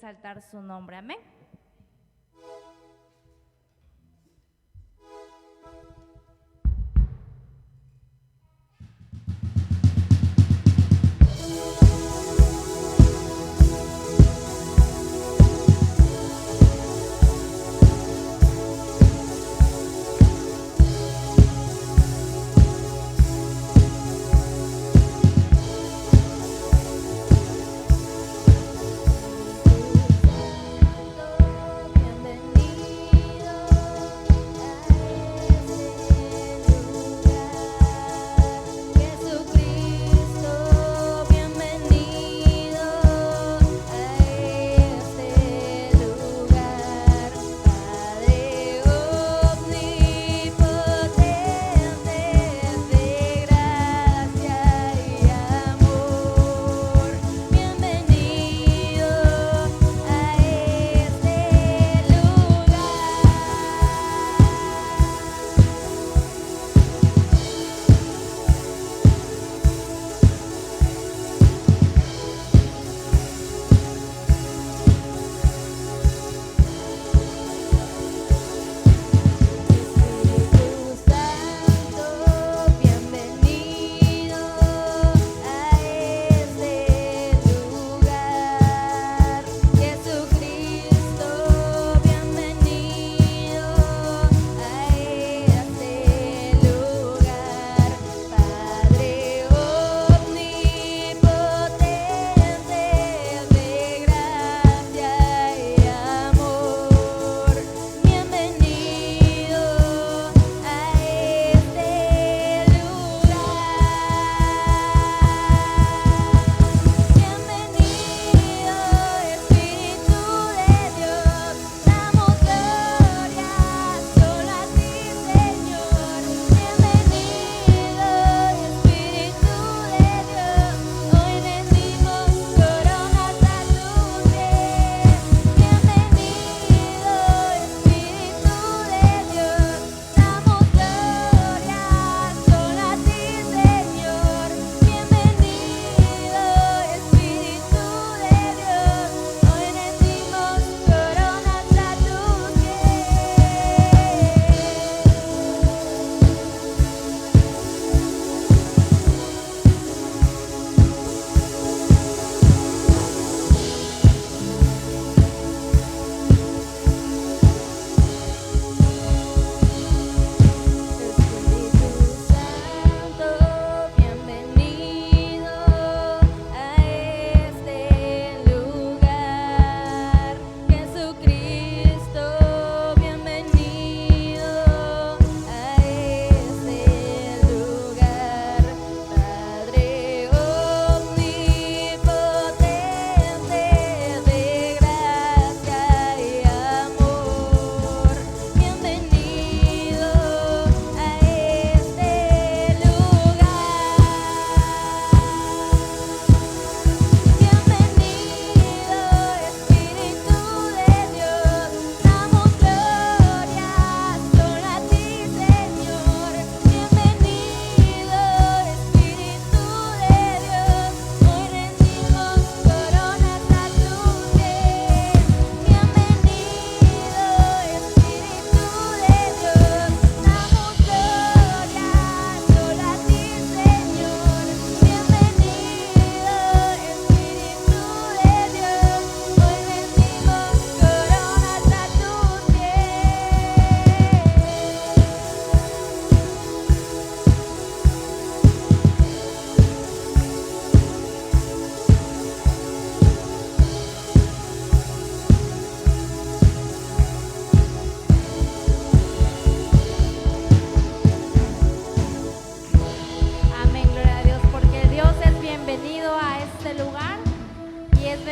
exaltar su nombre. Amén.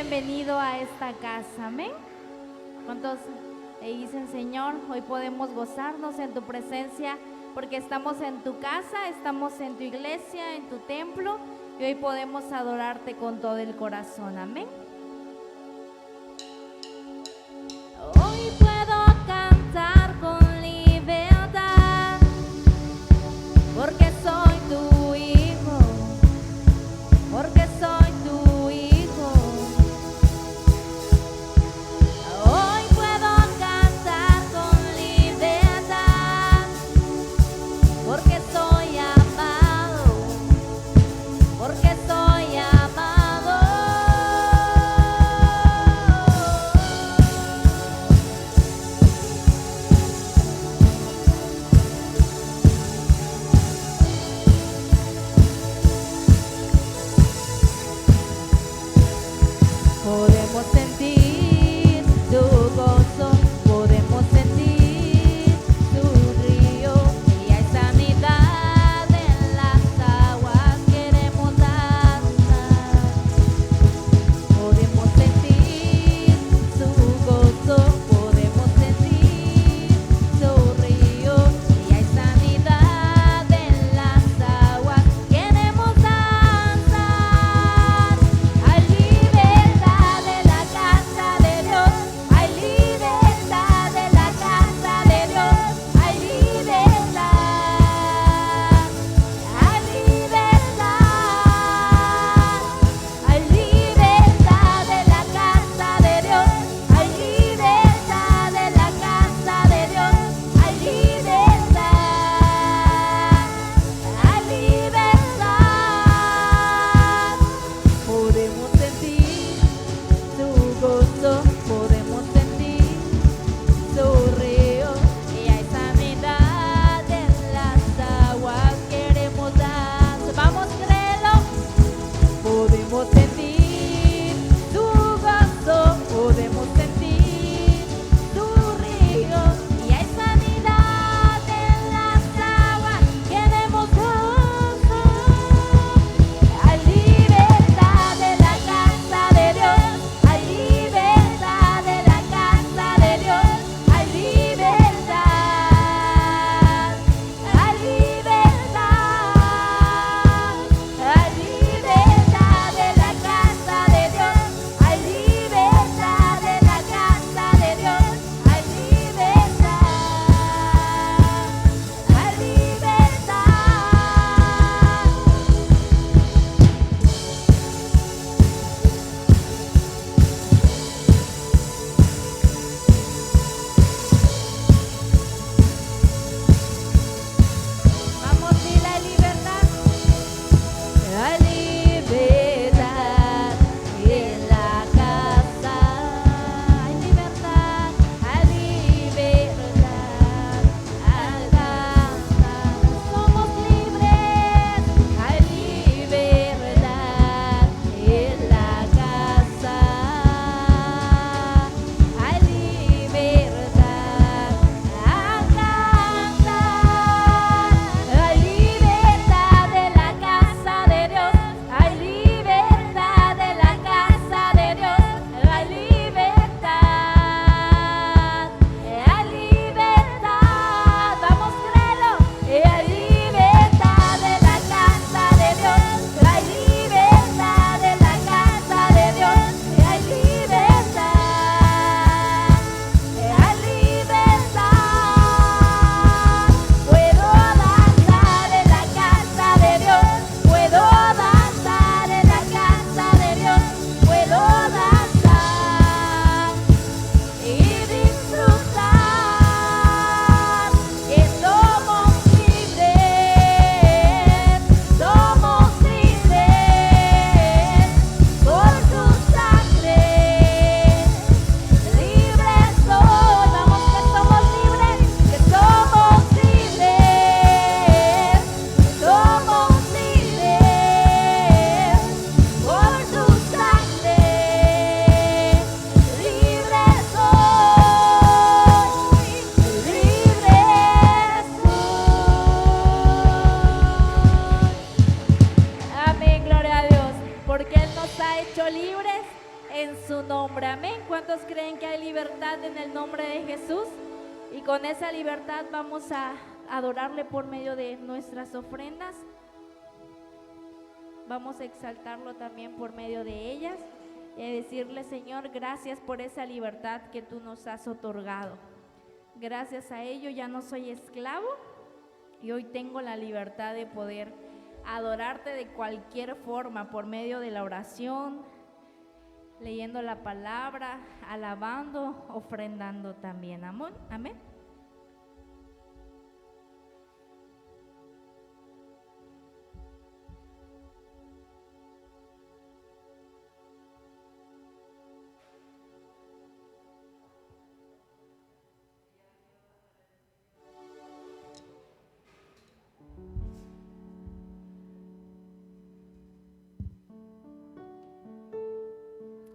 bienvenido a esta casa, amén. ¿Cuántos le dicen, Señor, hoy podemos gozarnos en tu presencia porque estamos en tu casa, estamos en tu iglesia, en tu templo, y hoy podemos adorarte con todo el corazón, amén? Hoy puedo cantar con libertad porque soy tu hijo, porque soy tu hijo. ¿Cuántos creen que hay libertad en el nombre de Jesús? Y con esa libertad vamos a adorarle por medio de nuestras ofrendas. Vamos a exaltarlo también por medio de ellas y a decirle: Señor, gracias por esa libertad que tú nos has otorgado. Gracias a ello ya no soy esclavo y hoy tengo la libertad de poder adorarte de cualquier forma, por medio de la oración, leyendo la palabra, alabando, ofrendando también. Amén. Amén.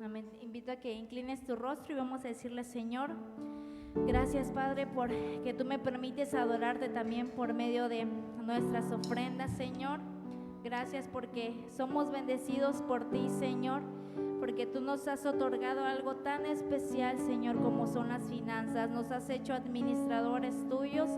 Amén. Invito a que inclines tu rostro y vamos a decirle: Señor, gracias, Padre, por que tú me permites adorarte también por medio de nuestras ofrendas, Señor. Gracias porque somos bendecidos por ti, Señor, porque tú nos has otorgado algo tan especial, Señor, como son las finanzas. Nos has hecho administradores tuyos.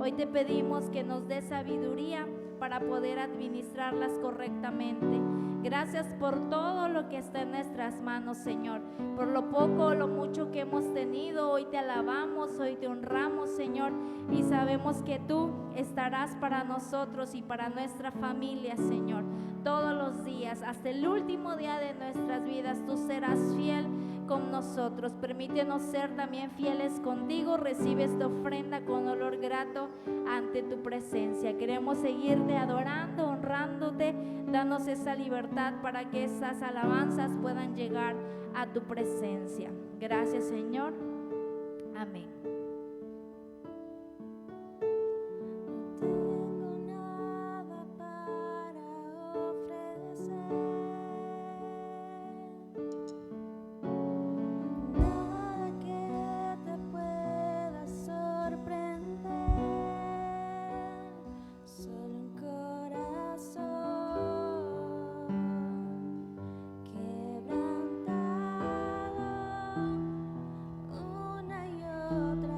Hoy te pedimos que nos des sabiduría para poder administrarlas correctamente. Gracias por todo lo que está en nuestras manos, Señor. Por lo poco o lo mucho que hemos tenido, hoy te alabamos, hoy te honramos, Señor. Y sabemos que tú estarás para nosotros y para nuestra familia, Señor. Todos los días, hasta el último día de nuestras vidas, tú serás fiel con nosotros. Permítenos ser también fieles contigo. Recibe esta ofrenda con olor grato ante tu presencia. Queremos seguirte adorando, honrándote. Danos esa libertad para que esas alabanzas puedan llegar a tu presencia. Gracias, Señor. Amén. Otra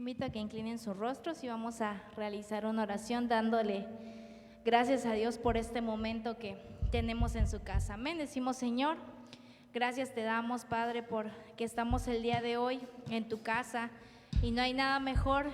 Invito a que inclinen sus rostros y vamos a realizar una oración dándole gracias a Dios por este momento que tenemos en su casa. Amén. Decimos: Señor, gracias te damos, Padre, por que estamos el día de hoy en tu casa y no hay nada mejor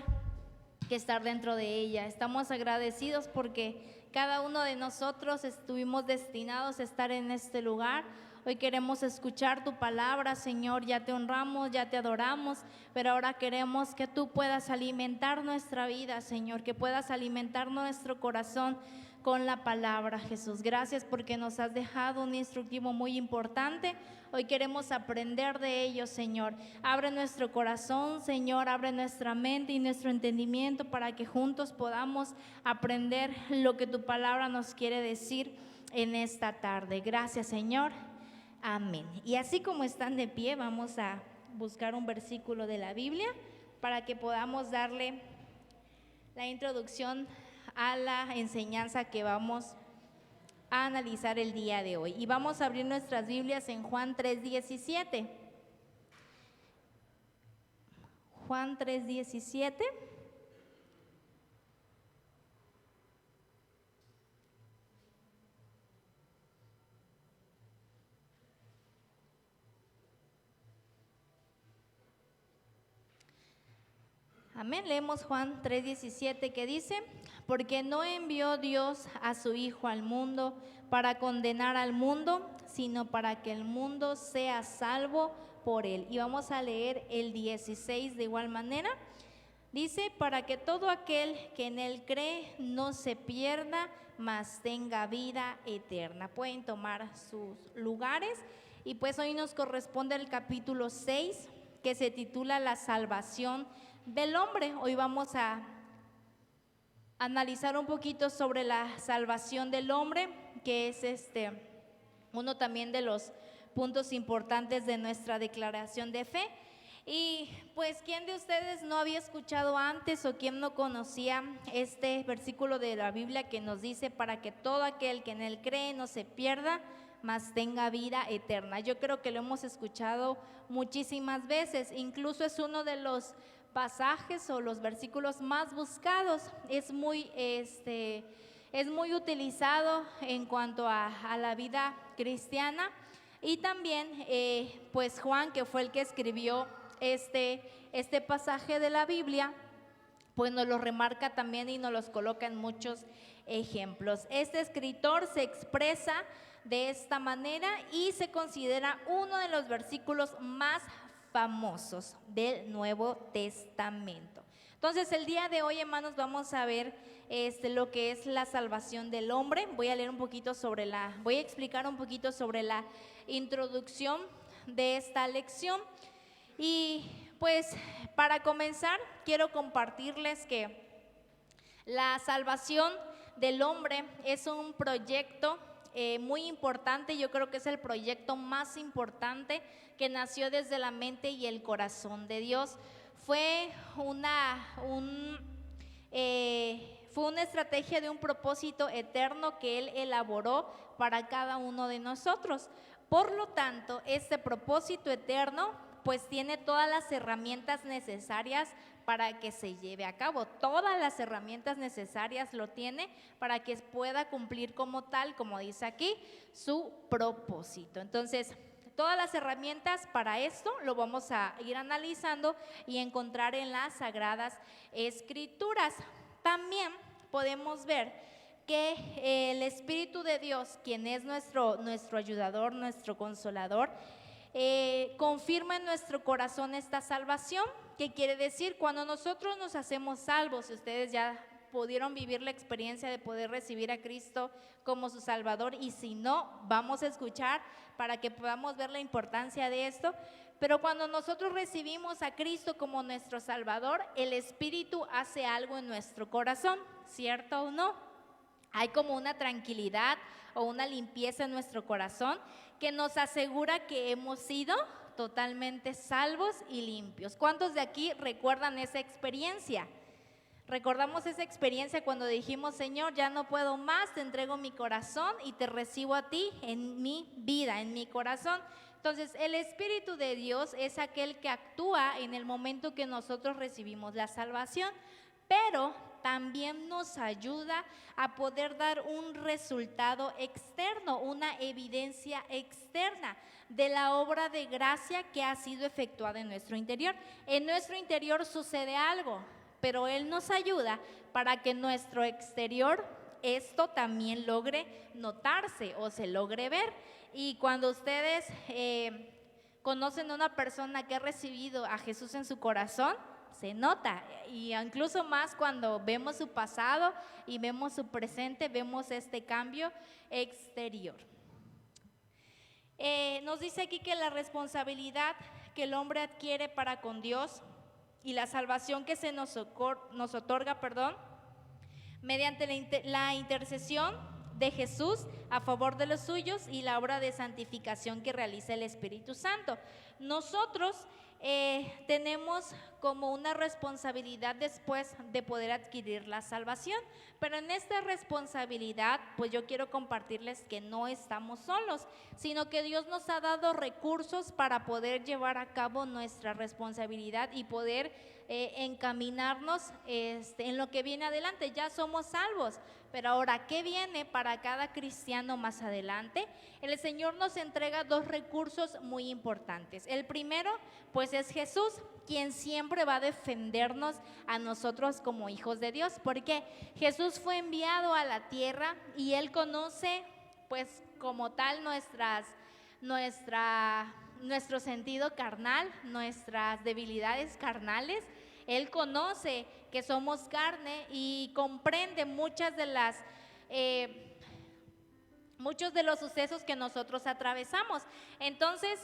que estar dentro de ella. Estamos agradecidos porque cada uno de nosotros estuvimos destinados a estar en este lugar. Hoy queremos escuchar tu palabra, Señor. Ya te honramos, ya te adoramos, pero ahora queremos que tú puedas alimentar nuestra vida, Señor, que puedas alimentar nuestro corazón con la palabra, Jesús. Gracias porque nos has dejado un instructivo muy importante. Hoy queremos aprender de ello, Señor. Abre nuestro corazón, Señor, abre nuestra mente y nuestro entendimiento para que juntos podamos aprender lo que tu palabra nos quiere decir en esta tarde. Gracias, Señor. Amén. Y así como están de pie, vamos a buscar un versículo de la Biblia para que podamos darle la introducción a la enseñanza que vamos a analizar el día de hoy. Y vamos a abrir nuestras Biblias en Juan 3:17. Juan 3:17. Amén. Leemos Juan 3:17 que dice: porque no envió Dios a su Hijo al mundo para condenar al mundo, sino para que el mundo sea salvo por él. Y vamos a leer el 16 de igual manera. Dice: para que todo aquel que en él cree no se pierda, mas tenga vida eterna. Pueden tomar sus lugares. Y pues hoy nos corresponde el capítulo 6, que se titula La salvación del hombre. Hoy vamos a analizar un poquito sobre la salvación del hombre, que es uno también de los puntos importantes de nuestra declaración de fe. Y pues, ¿quién de ustedes no había escuchado antes o quién no conocía este versículo de la Biblia que nos dice: para que todo aquel que en él cree no se pierda, mas tenga vida eterna? Yo creo que lo hemos escuchado muchísimas veces, incluso es uno de los pasajes o los versículos más buscados. Es muy utilizado en cuanto a la vida cristiana. Y también pues Juan, que fue el que escribió este pasaje de la Biblia, pues nos lo remarca también y nos los coloca en muchos ejemplos. Este escritor se expresa de esta manera y se considera uno de los versículos más famosos del Nuevo Testamento. Entonces, el día de hoy, hermanos, vamos a ver lo que es la salvación del hombre. Voy a explicar un poquito sobre la introducción de esta lección. Y pues, para comenzar, quiero compartirles que la salvación del hombre es un proyecto muy importante. Yo creo que es el proyecto más importante que nació desde la mente y el corazón de Dios. Fue una estrategia de un propósito eterno que Él elaboró para cada uno de nosotros. Por lo tanto, este propósito eterno pues tiene todas las herramientas necesarias para que se lleve a cabo. Todas las herramientas necesarias lo tiene para que pueda cumplir como tal, como dice aquí, su propósito. Entonces, todas las herramientas para esto lo vamos a ir analizando y encontrar en las Sagradas Escrituras. También podemos ver que el Espíritu de Dios, quien es nuestro ayudador, nuestro consolador, confirma en nuestro corazón esta salvación. ¿Qué quiere decir? Cuando nosotros nos hacemos salvos, si ustedes ya pudieron vivir la experiencia de poder recibir a Cristo como su Salvador, y si no, vamos a escuchar para que podamos ver la importancia de esto. Pero cuando nosotros recibimos a Cristo como nuestro Salvador, el Espíritu hace algo en nuestro corazón, ¿cierto o no? Hay como una tranquilidad o una limpieza en nuestro corazón que nos asegura que hemos sido totalmente salvos y limpios. ¿Cuántos de aquí recuerdan esa experiencia? Recordamos esa experiencia cuando dijimos: Señor, ya no puedo más, te entrego mi corazón y te recibo a ti en mi vida, en mi corazón. Entonces, el Espíritu de Dios es aquel que actúa en el momento que nosotros recibimos la salvación, pero también nos ayuda a poder dar un resultado externo, una evidencia externa de la obra de gracia que ha sido efectuada en nuestro interior. En nuestro interior sucede algo, pero Él nos ayuda para que en nuestro exterior esto también logre notarse o se logre ver. Y cuando ustedes conocen a una persona que ha recibido a Jesús en su corazón, se nota, y incluso más cuando vemos su pasado y vemos su presente, vemos este cambio exterior. Nos dice aquí que la responsabilidad que el hombre adquiere para con Dios y la salvación que se nos otorga, mediante la intercesión de Jesús a favor de los suyos y la obra de santificación que realiza el Espíritu Santo. Nosotros tenemos como una responsabilidad después de poder adquirir la salvación, pero en esta responsabilidad pues yo quiero compartirles que no estamos solos, sino que Dios nos ha dado recursos para poder llevar a cabo nuestra responsabilidad y poder encaminarnos en lo que viene adelante. Ya somos salvos, pero ahora, ¿qué viene para cada cristiano más adelante? El Señor nos entrega dos recursos muy importantes. El primero, pues es Jesús, quien siempre va a defendernos a nosotros como hijos de Dios, porque Jesús fue enviado a la tierra y Él conoce, pues como tal, nuestro sentido carnal, nuestras debilidades carnales. Él conoce que somos carne y comprende muchos de los sucesos que nosotros atravesamos. Entonces,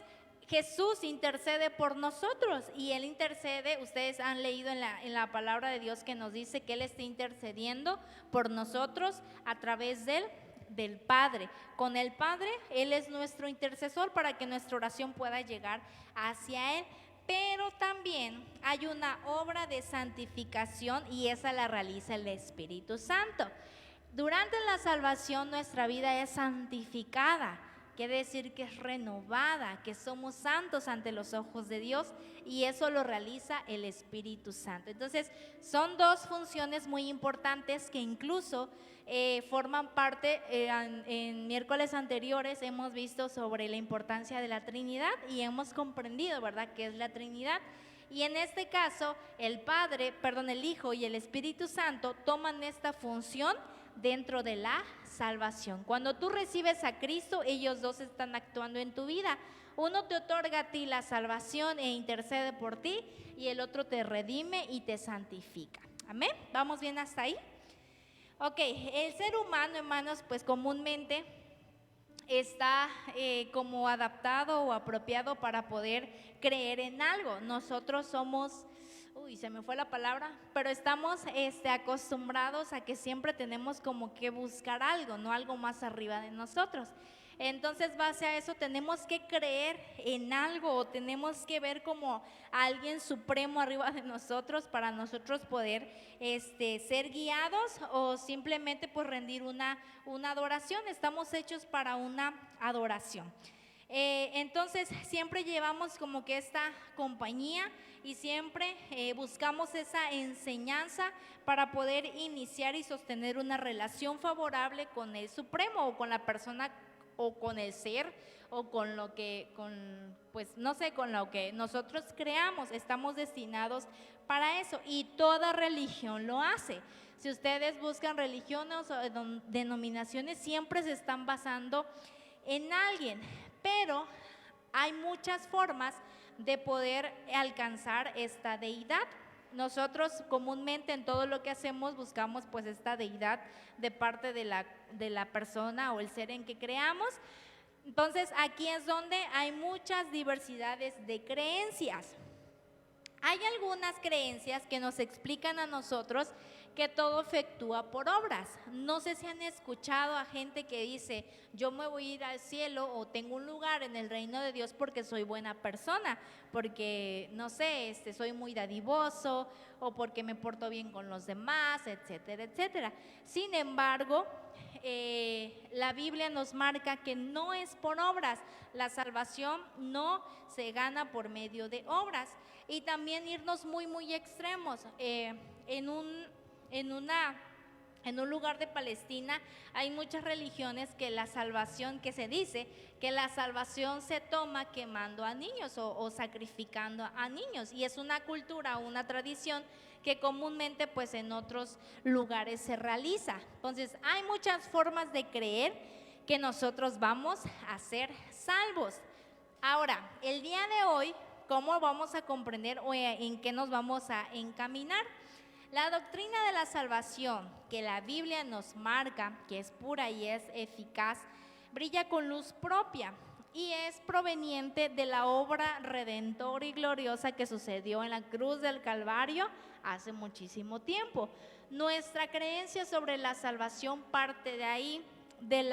Jesús intercede por nosotros y Él intercede, ustedes han leído en la palabra de Dios que nos dice que Él está intercediendo por nosotros a través del Padre. Con el Padre, Él es nuestro intercesor para que nuestra oración pueda llegar hacia Él. Pero también hay una obra de santificación y esa la realiza el Espíritu Santo. Durante la salvación nuestra vida es santificada, quiere decir que es renovada, que somos santos ante los ojos de Dios y eso lo realiza el Espíritu Santo. Entonces son dos funciones muy importantes que incluso forman parte, en miércoles anteriores hemos visto sobre la importancia de la Trinidad y hemos comprendido, ¿verdad?, qué es la Trinidad. Y en este caso el Hijo y el Espíritu Santo toman esta función dentro de la salvación. Cuando tú recibes a Cristo, ellos dos están actuando en tu vida. Uno te otorga a ti la salvación e intercede por ti y el otro te redime y te santifica. Amén. ¿Vamos bien hasta ahí? Ok, el ser humano, hermanos, pues comúnmente está como adaptado o apropiado para poder creer en algo. Nosotros somos, se me fue la palabra, pero estamos acostumbrados a que siempre tenemos como que buscar algo, no algo más arriba de nosotros. Entonces, base a eso, tenemos que creer en algo o tenemos que ver como a alguien supremo arriba de nosotros para nosotros poder ser guiados o simplemente pues rendir una adoración. Estamos hechos para una adoración. Entonces siempre llevamos como que esta compañía y siempre buscamos esa enseñanza para poder iniciar y sostener una relación favorable con el Supremo o con la persona o con el ser o con lo que, con lo que nosotros creamos. Estamos destinados para eso y toda religión lo hace. Si ustedes buscan religiones o denominaciones, siempre se están basando en alguien, pero hay muchas formas de poder alcanzar esta deidad. Nosotros comúnmente en todo lo que hacemos buscamos pues esta deidad de parte de la persona o el ser en que creamos. Entonces aquí es donde hay muchas diversidades de creencias. Hay algunas creencias que nos explican a nosotros que todo efectúa por obras. No sé si han escuchado a gente que dice, yo me voy a ir al cielo o tengo un lugar en el reino de Dios porque soy buena persona, porque, no sé, soy muy dadivoso o porque me porto bien con los demás, etcétera, etcétera. Sin embargo, la Biblia nos marca que no es por obras, la salvación no se gana por medio de obras. Y también irnos muy extremos, en un lugar de Palestina hay muchas religiones que la salvación, que se dice que la salvación se toma quemando a niños o sacrificando a niños, y es una cultura, una tradición que comúnmente pues en otros lugares se realiza. Entonces hay muchas formas de creer que nosotros vamos a ser salvos. Ahora, el día de hoy, ¿cómo vamos a comprender o en qué nos vamos a encaminar? La doctrina de la salvación que la Biblia nos marca, que es pura y es eficaz, brilla con luz propia y es proveniente de la obra redentora y gloriosa que sucedió en la cruz del Calvario hace muchísimo tiempo. Nuestra creencia sobre la salvación parte de ahí, del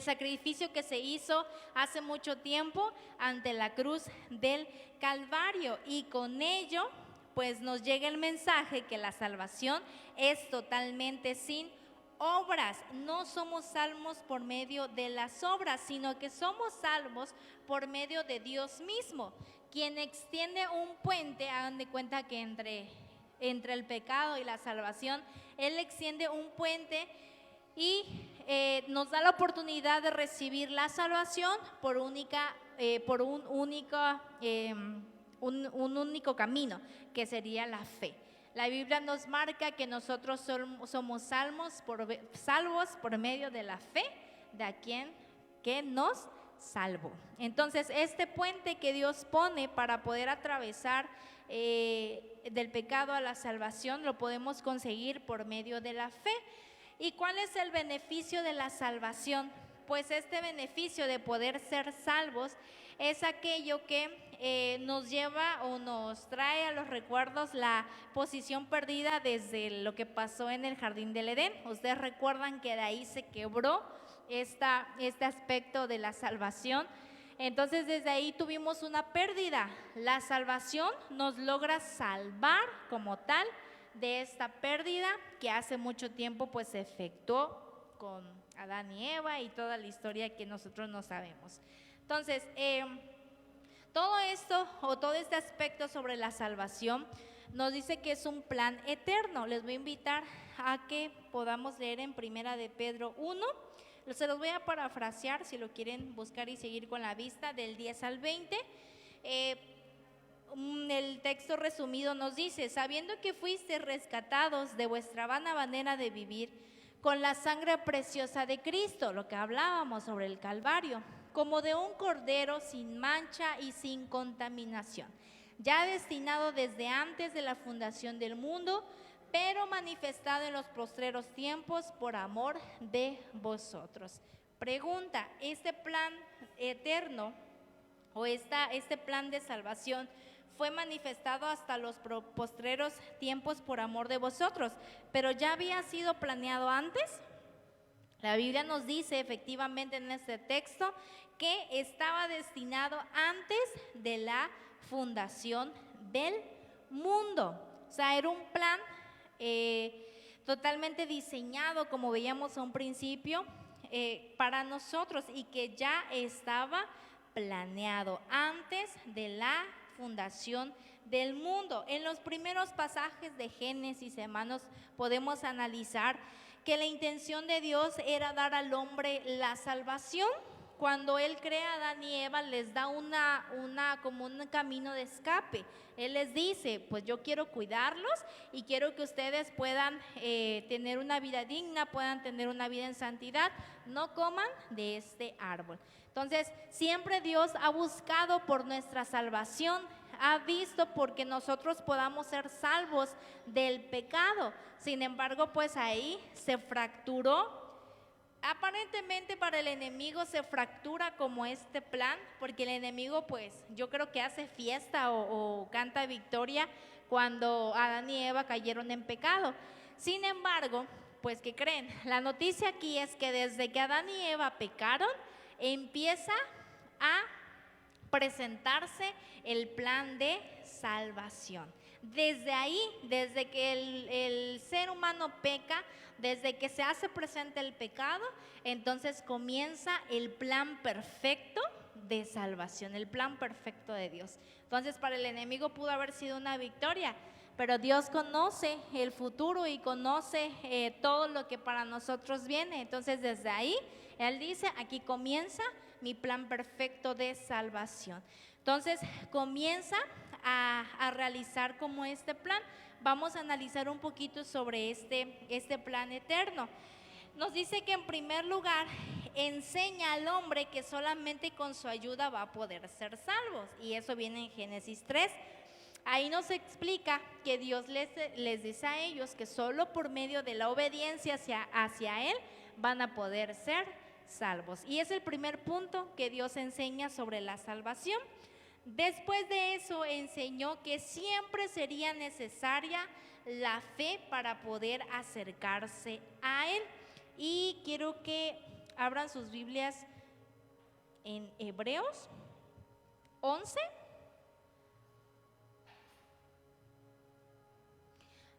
sacrificio que se hizo hace mucho tiempo ante la cruz del Calvario, y con ello pues nos llega el mensaje que la salvación es totalmente sin obras. No somos salvos por medio de las obras, sino que somos salvos por medio de Dios mismo, quien extiende un puente. Hagan de cuenta que entre el pecado y la salvación, Él extiende un puente y nos da la oportunidad de recibir la salvación por un único camino, que sería la fe. La Biblia nos marca que nosotros somos salvos por medio de la fe de aquel que nos salvó. Entonces, este puente que Dios pone para poder atravesar del pecado a la salvación, lo podemos conseguir por medio de la fe. ¿Y cuál es el beneficio de la salvación? Pues este beneficio de poder ser salvos es aquello que nos lleva o nos trae a los recuerdos la posición perdida desde lo que pasó en el jardín del Edén. Ustedes recuerdan que de ahí se quebró este aspecto de la salvación. Entonces desde ahí tuvimos una pérdida. La salvación nos logra salvar como tal de esta pérdida que hace mucho tiempo pues se efectuó con Adán y Eva y toda la historia que nosotros no sabemos. Entonces, todo esto o todo este aspecto sobre la salvación nos dice que es un plan eterno. Les voy a invitar a que podamos leer en Primera de Pedro 1. Se los voy a parafrasear si lo quieren buscar y seguir con la vista, del 10 al 20. El texto resumido nos dice: sabiendo que fuiste rescatados de vuestra vana manera de vivir con la sangre preciosa de Cristo, lo que hablábamos sobre el Calvario, como de un cordero sin mancha y sin contaminación, ya destinado desde antes de la fundación del mundo, pero manifestado en los postreros tiempos por amor de vosotros. Pregunta: ¿este plan eterno o este plan de salvación fue manifestado hasta los postreros tiempos por amor de vosotros, pero ya había sido planeado antes? La Biblia nos dice efectivamente en este texto que estaba destinado antes de la fundación del mundo. O sea, era un plan totalmente diseñado, como veíamos a un principio, para nosotros, y que ya estaba planeado antes de la fundación del mundo. En los primeros pasajes de Génesis, hermanos, podemos analizar que la intención de Dios era dar al hombre la salvación. Cuando Él crea a Adán y Eva, les da como un camino de escape. Él les dice: pues yo quiero cuidarlos y quiero que ustedes puedan tener una vida digna, puedan tener una vida en santidad, no coman de este árbol. Entonces, siempre Dios ha buscado por nuestra salvación, ha visto porque nosotros podamos ser salvos del pecado. Sin embargo, pues ahí se fracturó. Aparentemente para el enemigo se fractura como este plan, porque el enemigo pues yo creo que hace fiesta o canta victoria cuando Adán y Eva cayeron en pecado. Sin embargo, pues ¿qué creen? La noticia aquí es que desde que Adán y Eva pecaron, empieza a presentarse el plan de salvación. Desde ahí, desde que el ser humano peca, desde que se hace presente el pecado, entonces comienza el plan perfecto de salvación, el plan perfecto de Dios. Entonces para el enemigo pudo haber sido una victoria, pero Dios conoce el futuro y conoce todo lo que para nosotros viene. Entonces desde ahí Él dice, aquí comienza mi plan perfecto de salvación. Entonces comienza a realizar como este plan. Vamos a analizar un poquito sobre este plan eterno. Nos dice que en primer lugar enseña al hombre que solamente con su ayuda va a poder ser salvos, y eso viene en Génesis 3. Ahí nos explica que Dios les dice a ellos que solo por medio de la obediencia hacia Él van a poder ser salvos, y es el primer punto que Dios enseña sobre la salvación. Después de eso enseñó que siempre sería necesaria la fe para poder acercarse a Él. Y quiero que abran sus Biblias en Hebreos 11.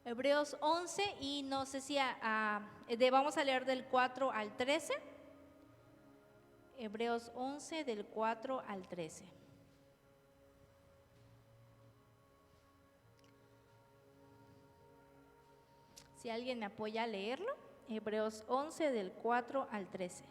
Hebreos 11, y no sé si vamos a leer del 4 al 13. Hebreos 11 del 4 al 13. Si alguien me apoya a leerlo, Hebreos 11 del 4 al 13.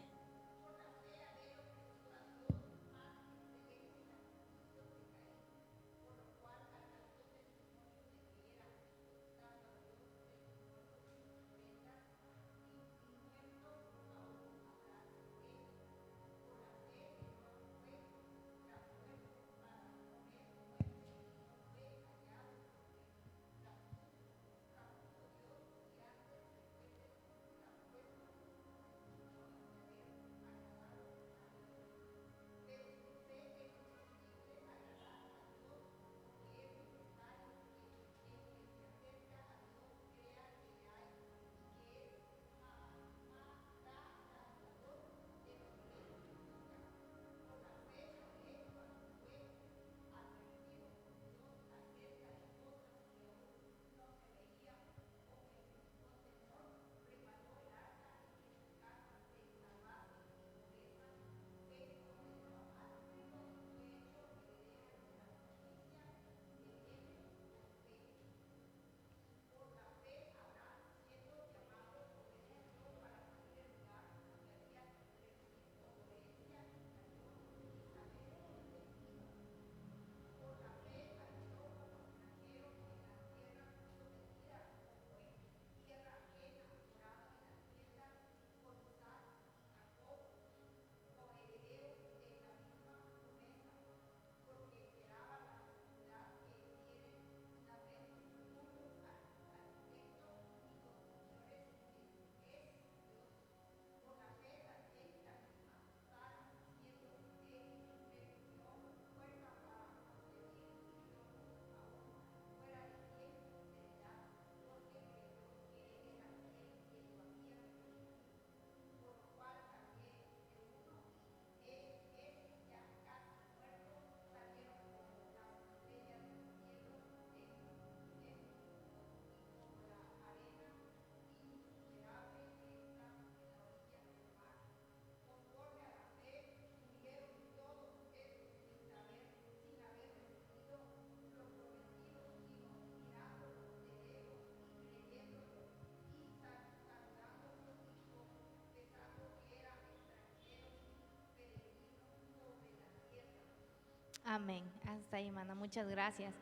Amén. Hasta ahí, hermana. Muchas gracias.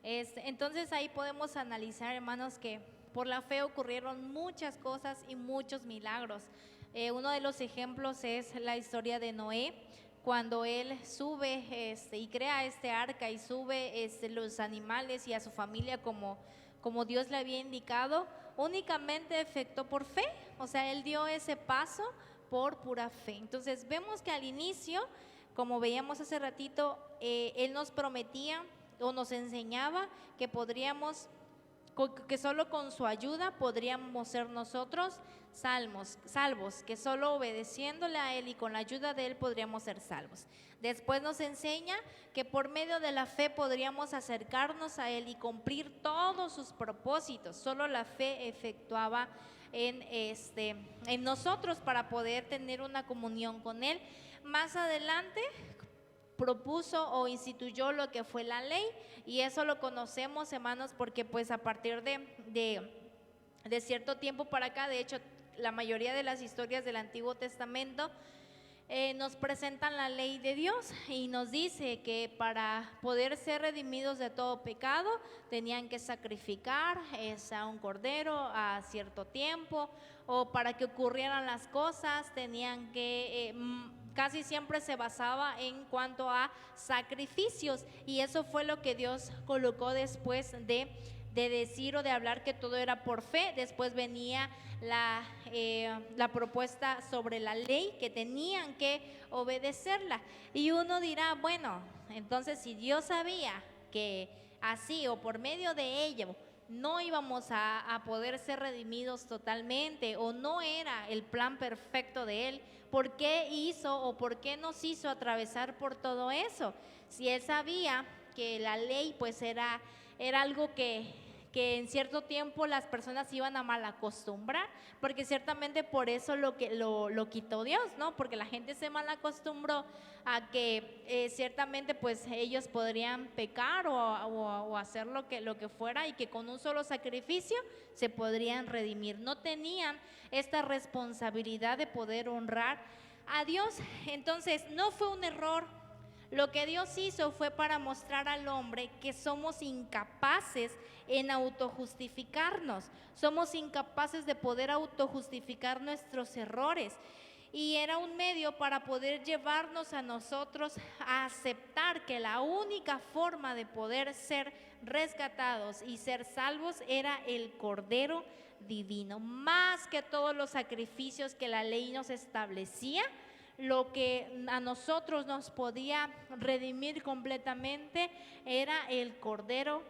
Entonces ahí podemos analizar, hermanos, que por la fe ocurrieron muchas cosas y muchos milagros. Uno de los ejemplos es la historia de Noé, cuando él sube y crea este arca y sube los animales y a su familia como Dios le había indicado, únicamente efectuó por fe. O sea, él dio ese paso por pura fe. Entonces vemos que al inicio, como veíamos hace ratito, Él nos prometía o nos enseñaba que podríamos que solo con su ayuda podríamos ser nosotros salvos, que solo obedeciéndole a Él y con la ayuda de Él podríamos ser salvos. Después nos enseña que por medio de la fe podríamos acercarnos a Él y cumplir todos sus propósitos. Solo la fe efectuaba en nosotros para poder tener una comunión con Él. Más adelante propuso o instituyó lo que fue la ley, y eso lo conocemos, hermanos, porque pues a partir de cierto tiempo para acá, de hecho la mayoría de las historias del Antiguo Testamento nos presentan la ley de Dios y nos dice que para poder ser redimidos de todo pecado tenían que sacrificar a un cordero a cierto tiempo, o para que ocurrieran las cosas tenían que casi siempre se basaba en cuanto a sacrificios, y eso fue lo que Dios colocó después de decir o de hablar que todo era por fe. Después venía la propuesta sobre la ley, que tenían que obedecerla. Y uno dirá, bueno, entonces si Dios sabía que así o por medio de ello no íbamos a poder ser redimidos totalmente, o no era el plan perfecto de Él, ¿por qué hizo o por qué nos hizo atravesar por todo eso? Si Él sabía que la ley pues era algo que en cierto tiempo las personas iban a mal acostumbrar, porque ciertamente por eso lo quitó Dios, ¿no? Porque la gente se mal acostumbró a que ciertamente pues ellos podrían pecar o hacer lo que fuera, y que con un solo sacrificio se podrían redimir. No tenían esta responsabilidad de poder honrar a Dios. Entonces no fue un error. Lo que Dios hizo fue para mostrar al hombre que somos incapaces en autojustificarnos, somos incapaces de poder autojustificar nuestros errores, y era un medio para poder llevarnos a nosotros a aceptar que la única forma de poder ser rescatados y ser salvos era el Cordero Divino. Más que todos los sacrificios que la ley nos establecía, lo que a nosotros nos podía redimir completamente era el Cordero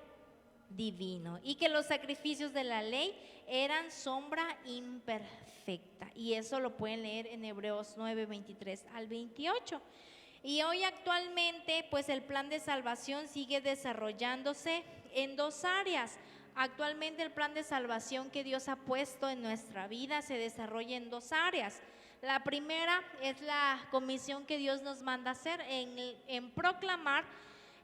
Divino, y que los sacrificios de la ley eran sombra imperfecta, y eso lo pueden leer en Hebreos 9, 23 al 28. Y hoy actualmente pues el plan de salvación sigue desarrollándose en dos áreas. Actualmente el plan de salvación que Dios ha puesto en nuestra vida se desarrolla en dos áreas. La primera es la comisión que Dios nos manda hacer en proclamar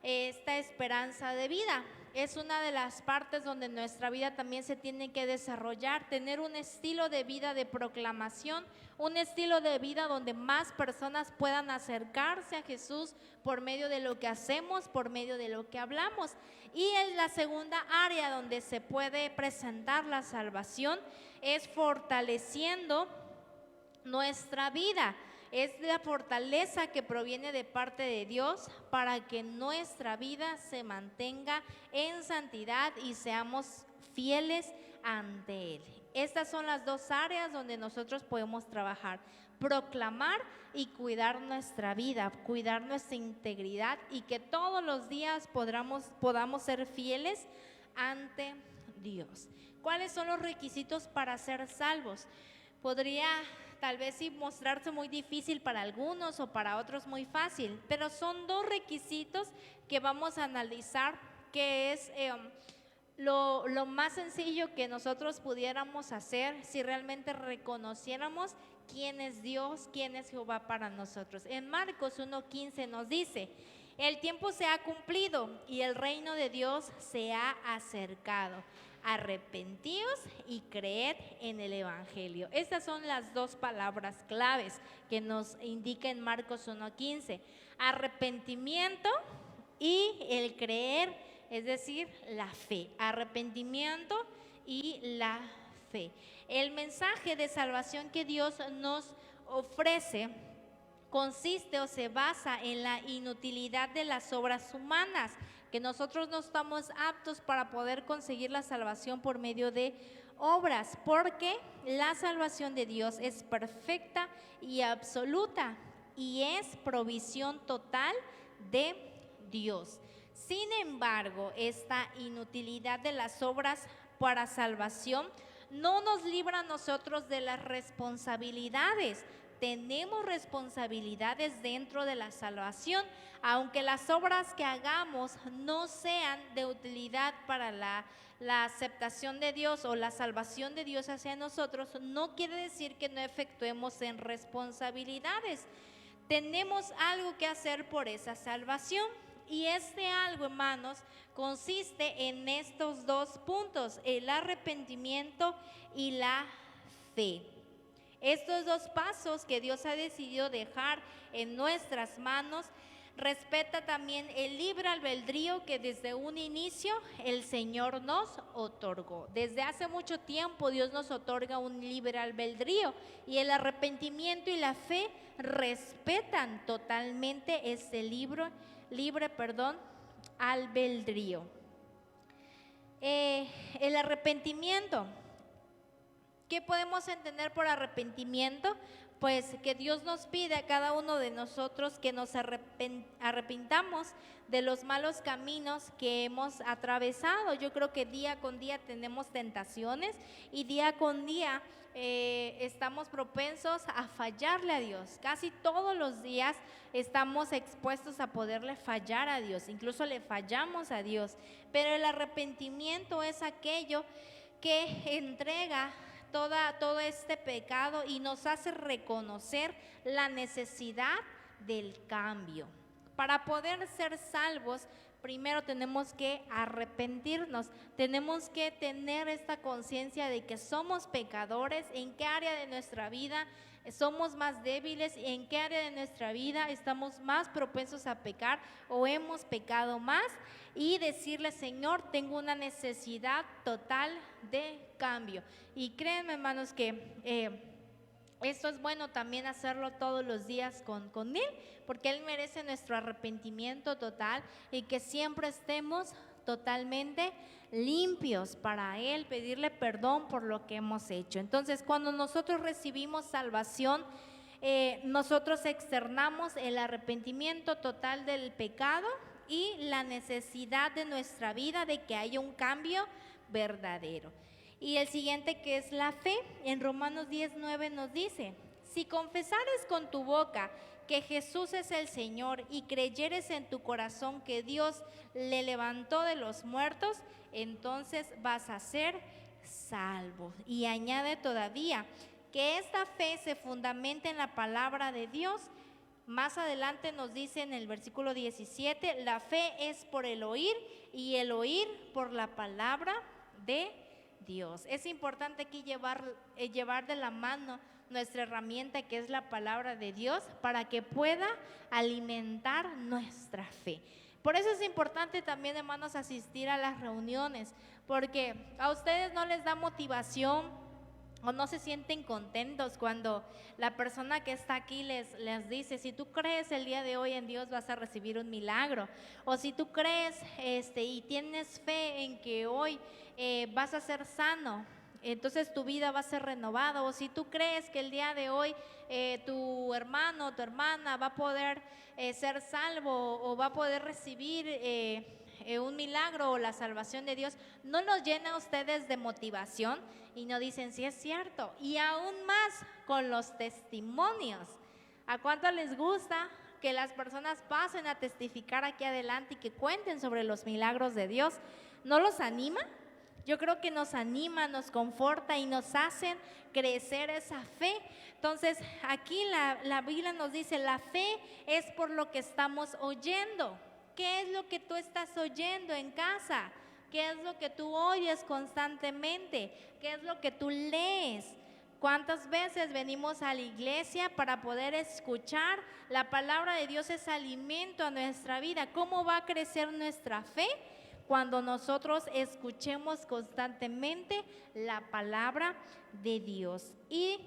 esta esperanza de vida. Es una de las partes donde nuestra vida también se tiene que desarrollar, tener un estilo de vida de proclamación, un estilo de vida donde más personas puedan acercarse a Jesús por medio de lo que hacemos, por medio de lo que hablamos. Y en la segunda área donde se puede presentar la salvación es fortaleciendo nuestra vida. Es la fortaleza que proviene de parte de Dios para que nuestra vida se mantenga en santidad y seamos fieles ante Él. Estas son las dos áreas donde nosotros podemos trabajar: proclamar y cuidar nuestra vida, cuidar nuestra integridad, y que todos los días podamos ser fieles ante Dios. ¿Cuáles son los requisitos para ser salvos? Podría tal vez sí mostrarse muy difícil para algunos o para otros muy fácil, pero son dos requisitos que vamos a analizar, que es lo más sencillo que nosotros pudiéramos hacer si realmente reconociéramos quién es Dios, quién es Jehová para nosotros. En Marcos 1:15 nos dice: el tiempo se ha cumplido y el reino de Dios se ha acercado. Arrepentíos y creed en el Evangelio. Estas son las dos palabras claves que nos indica en Marcos 1:15: arrepentimiento y el creer, es decir, la fe. Arrepentimiento y la fe. El mensaje de salvación que Dios nos ofrece consiste o se basa en la inutilidad de las obras humanas, que nosotros no estamos aptos para poder conseguir la salvación por medio de obras, porque la salvación de Dios es perfecta y absoluta y es provisión total de Dios. Sin embargo, esta inutilidad de las obras para salvación, no nos libra a nosotros de las responsabilidades. Tenemos responsabilidades dentro de la salvación, aunque las obras que hagamos no sean de utilidad para la aceptación de Dios o la salvación de Dios hacia nosotros, no quiere decir que no efectuemos en responsabilidades. Tenemos algo que hacer por esa salvación. Y este algo, hermanos, consiste en estos dos puntos, el arrepentimiento y la fe. Estos dos pasos que Dios ha decidido dejar en nuestras manos, respeta también el libre albedrío que desde un inicio el Señor nos otorgó. Desde hace mucho tiempo Dios nos otorga un libre albedrío, y el arrepentimiento y la fe respetan totalmente este libre albedrío. El arrepentimiento. ¿Qué podemos entender por arrepentimiento? Pues que Dios nos pide a cada uno de nosotros que nos arrepintamos de los malos caminos que hemos atravesado. Yo creo que día con día tenemos tentaciones y día con día estamos propensos a fallarle a Dios. Casi todos los días estamos expuestos a poderle fallar a Dios, incluso le fallamos a Dios. Pero el arrepentimiento es aquello que entrega todo este pecado y nos hace reconocer la necesidad del cambio. Para poder ser salvos, primero tenemos que arrepentirnos, tenemos que tener esta conciencia de que somos pecadores, en qué área de nuestra vida somos más débiles, en qué área de nuestra vida estamos más propensos a pecar o hemos pecado más, y decirle: Señor, tengo una necesidad total de cambio. Y créanme, hermanos, que esto es bueno también hacerlo todos los días con Él, porque Él merece nuestro arrepentimiento total y que siempre estemos totalmente limpios para Él, pedirle perdón por lo que hemos hecho. Entonces, cuando nosotros recibimos salvación, nosotros externamos el arrepentimiento total del pecado y la necesidad de nuestra vida de que haya un cambio verdadero. Y el siguiente, que es la fe, en Romanos 10:9 nos dice: si confesares con tu boca que Jesús es el Señor y creyeres en tu corazón que Dios le levantó de los muertos, entonces vas a ser salvo. Y añade todavía que esta fe se fundamenta en la palabra de Dios. Más adelante nos dice en el versículo 17, la fe es por el oír y el oír por la palabra de Dios. Es importante aquí llevar de la mano nuestra herramienta, que es la palabra de Dios, para que pueda alimentar nuestra fe. Por eso es importante también, hermanos, asistir a las reuniones, porque a ustedes no les da motivación o no se sienten contentos cuando la persona que está aquí les dice: si tú crees el día de hoy en Dios, vas a recibir un milagro. O si tú crees y tienes fe en que hoy vas a ser sano, entonces tu vida va a ser renovada. O si tú crees que el día de hoy tu hermano o tu hermana va a poder ser salvo o va a poder recibir un milagro o la salvación de Dios, no los llena a ustedes de motivación y no dicen: sí, es cierto. Y aún más con los testimonios. ¿A cuánto les gusta que las personas pasen a testificar aquí adelante y que cuenten sobre los milagros de Dios? ¿No los anima? Yo creo que nos anima, nos conforta y nos hacen crecer esa fe. Entonces, aquí la Biblia nos dice: la fe es por lo que estamos oyendo. ¿Qué es lo que tú estás oyendo en casa? ¿Qué es lo que tú oyes constantemente? ¿Qué es lo que tú lees? ¿Cuántas veces venimos a la iglesia para poder escuchar? La palabra de Dios es alimento a nuestra vida. ¿Cómo va a crecer nuestra fe? Cuando nosotros escuchemos constantemente la palabra de Dios. Y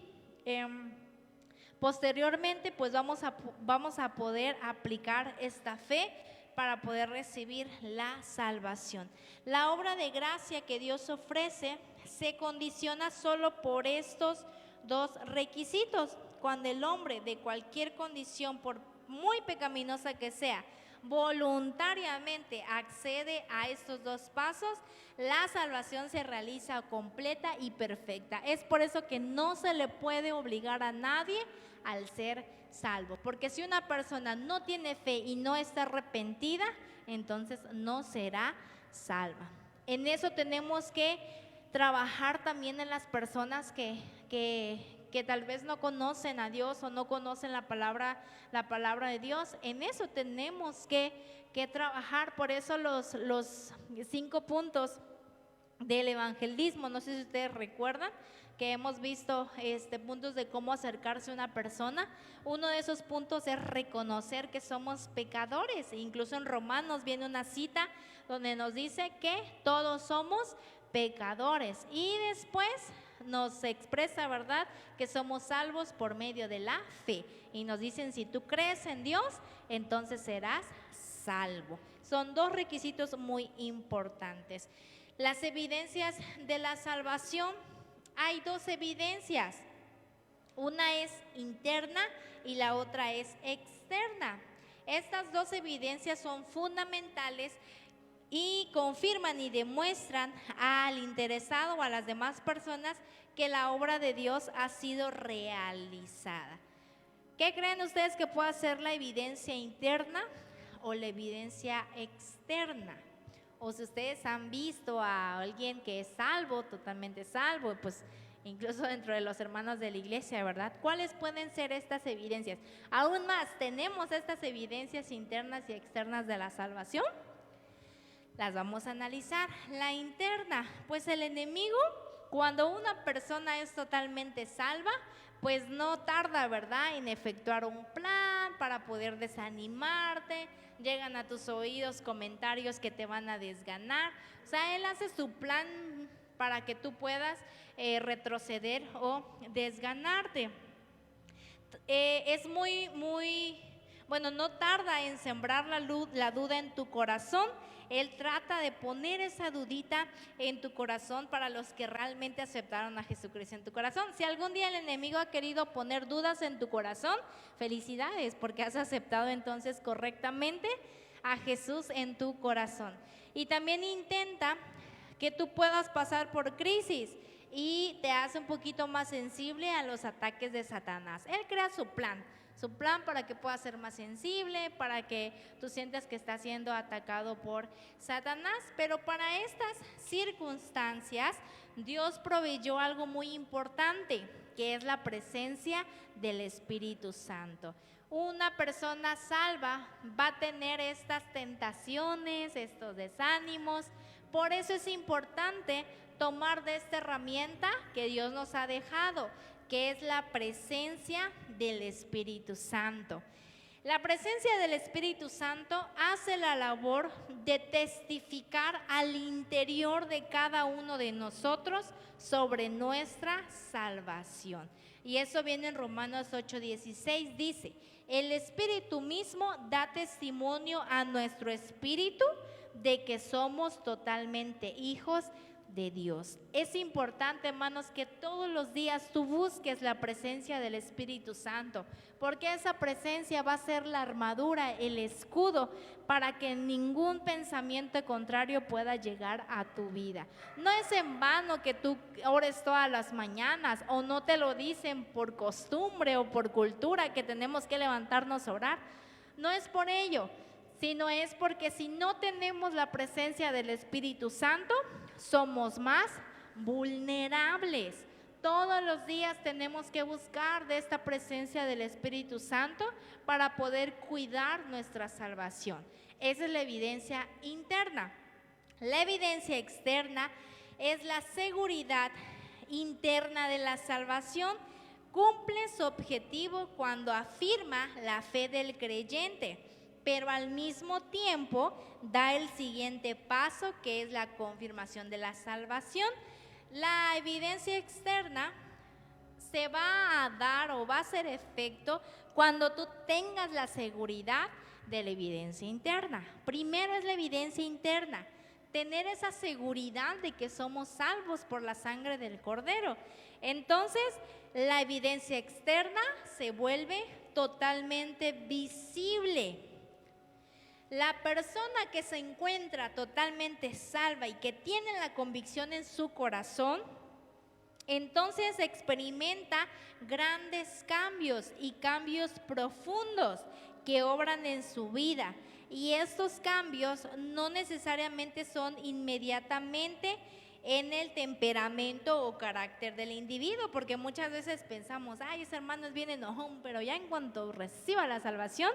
posteriormente pues vamos a poder aplicar esta fe para poder recibir la salvación. La obra de gracia que Dios ofrece se condiciona solo por estos dos requisitos. Cuando el hombre, de cualquier condición, por muy pecaminosa que sea, voluntariamente accede a estos dos pasos, la salvación se realiza completa y perfecta. Es por eso que no se le puede obligar a nadie al ser salvo, porque si una persona no tiene fe y no está arrepentida, entonces no será salva. En eso tenemos que trabajar también en las personas que tal vez no conocen a Dios o no conocen la palabra de Dios. En eso tenemos que trabajar. Por eso los 5 puntos del evangelismo, no sé si ustedes recuerdan que hemos visto puntos de cómo acercarse a una persona. Uno de esos puntos es reconocer que somos pecadores. Incluso en Romanos viene una cita donde nos dice que todos somos pecadores, y después nos expresa, ¿verdad?, que somos salvos por medio de la fe, y nos dicen: si tú crees en Dios, entonces serás salvo. Son 2 requisitos muy importantes. Las evidencias de la salvación, hay 2 evidencias, una es interna y la otra es externa. Estas 2 evidencias son fundamentales y confirman y demuestran al interesado o a las demás personas que la obra de Dios ha sido realizada. ¿Qué creen ustedes que pueda ser la evidencia interna o la evidencia externa? O si ustedes han visto a alguien que es salvo, totalmente salvo, pues incluso dentro de los hermanos de la iglesia, ¿verdad? ¿Cuáles pueden ser estas evidencias? Aún más, ¿tenemos estas evidencias internas y externas de la salvación? Las vamos a analizar. La interna, pues el enemigo, cuando una persona es totalmente salva, pues no tarda, ¿verdad?, en efectuar un plan para poder desanimarte. Llegan a tus oídos comentarios que te van a desganar. O sea, él hace su plan para que tú puedas retroceder o desganarte. Es bueno, no tarda en sembrar la duda en tu corazón. Él trata de poner esa dudita en tu corazón para los que realmente aceptaron a Jesucristo en tu corazón. Si algún día el enemigo ha querido poner dudas en tu corazón, felicidades, porque has aceptado entonces correctamente a Jesús en tu corazón. Y también intenta que tú puedas pasar por crisis y te hace un poquito más sensible a los ataques de Satanás. Él crea su plan para que puedas ser más sensible, para que tú sientas que estás siendo atacado por Satanás. Pero para estas circunstancias, Dios proveyó algo muy importante, que es la presencia del Espíritu Santo. Una persona salva va a tener estas tentaciones, estos desánimos. Por eso es importante tomar de esta herramienta que Dios nos ha dejado, que es la presencia del Espíritu Santo. La presencia del Espíritu Santo hace la labor de testificar al interior de cada uno de nosotros sobre nuestra salvación. Y eso viene en Romanos 8:16, dice: el Espíritu mismo da testimonio a nuestro espíritu de que somos totalmente hijos de Dios. Es importante, hermanos, que todos los días tú busques la presencia del Espíritu Santo, porque esa presencia va a ser la armadura, el escudo, para que ningún pensamiento contrario pueda llegar a tu vida. No es en vano que tú ores todas las mañanas, o no te lo dicen por costumbre o por cultura que tenemos que levantarnos a orar. No es por ello, sino es porque si no tenemos la presencia del Espíritu Santo, somos más vulnerables. Todos los días tenemos que buscar de esta presencia del Espíritu Santo para poder cuidar nuestra salvación. Esa es la evidencia interna. La evidencia externa es la seguridad interna de la salvación. Cumple su objetivo cuando afirma la fe del creyente, pero al mismo tiempo da el siguiente paso, que es la confirmación de la salvación. La evidencia externa se va a dar o va a hacer efecto cuando tú tengas la seguridad de la evidencia interna. Primero es la evidencia interna, tener esa seguridad de que somos salvos por la sangre del Cordero. Entonces, la evidencia externa se vuelve totalmente visible. La persona que se encuentra totalmente salva y que tiene la convicción en su corazón, entonces experimenta grandes cambios y cambios profundos que obran en su vida. Y estos cambios no necesariamente son inmediatamente en el temperamento o carácter del individuo, porque muchas veces pensamos, ay, ese hermano es bien enojón, pero ya en cuanto reciba la salvación,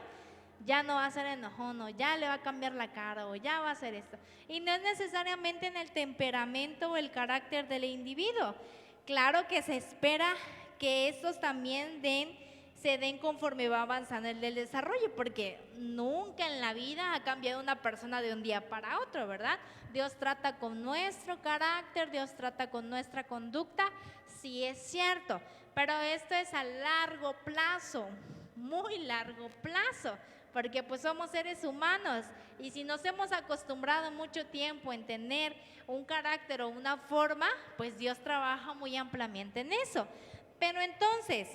ya no va a ser enojón, o ya le va a cambiar la cara, o ya va a hacer esto. Y no es necesariamente en el temperamento o el carácter del individuo. Claro que se espera que estos también se den conforme va avanzando el del desarrollo, porque nunca en la vida ha cambiado una persona de un día para otro, ¿verdad? Dios trata con nuestro carácter, Dios trata con nuestra conducta, sí es cierto, pero esto es a largo plazo, muy largo plazo, porque pues somos seres humanos y si nos hemos acostumbrado mucho tiempo en tener un carácter o una forma, pues Dios trabaja muy ampliamente en eso. Pero entonces,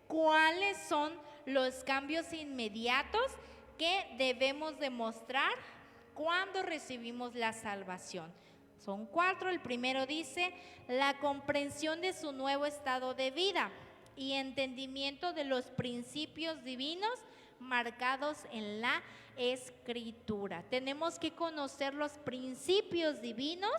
¿cuáles son los cambios inmediatos que debemos demostrar cuando recibimos la salvación? Son 4. El primero dice, la comprensión de su nuevo estado de vida y entendimiento de los principios divinos marcados en la Escritura. Tenemos que conocer los principios divinos